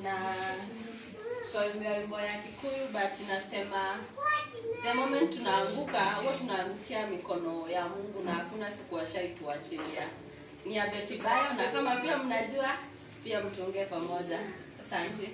na so wimbo ya Kikuyu but nasema the moment tunaanguka huwa tunaangukia mikono ya Mungu na hakuna siku ashaituachilia. Ni ya Betty Bayo, na kama pia mnajua pia mtuunge pamoja. Asante.